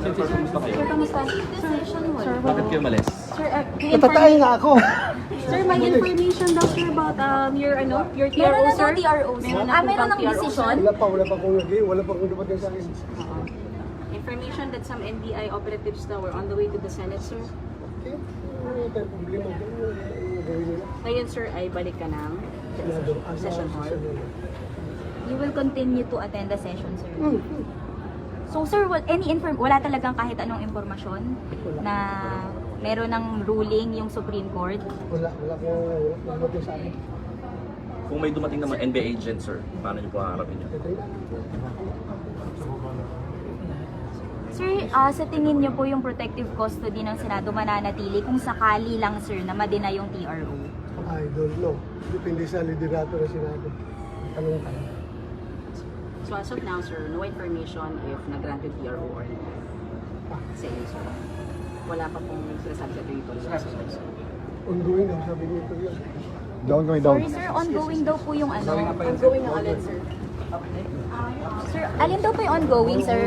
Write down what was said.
Kamusta kayo? Sir, kamusta? Decision mo. Sir, Bakit kayo malis? Sir, Natatay na ako. Sir, may information daw sir about your TRO, Meron na sir? daw TRO, sir. Meron ng decision? Wala pa akong nag wala pa akong dumating sa akin. Information that some NBI operatives now were on the way to the Senate, sir. Okay, ano yung problema ko? Gawin nila. Ngayon, sir, ay balik ka ng session hall. You will continue to attend the session, sir. So, sir, wala talagang kahit anong impormasyon na meron ng ruling yung Supreme Court? Wala akong dumating sa akin. Kung may dumating naman NBA agent, sir, paano niyo po haharapin yun? Sir, sa tingin niyo po yung protective custody ng Senado mananatili kung sakali lang, sir, na madena yung TRO? I don't know. Depende sa liderato ng Senado. Tanong tayo. So as of now, sir, no information if na-grant yung TRO or hindi. Sa inyo, sir. Wala pa pong sinasabi sa territory. Ongoing daw, sabi niyo ito yun. Sorry, sir, ongoing daw po yung ano. Ongoing ang alin, sir? Sir, alin daw po yung ongoing, sir?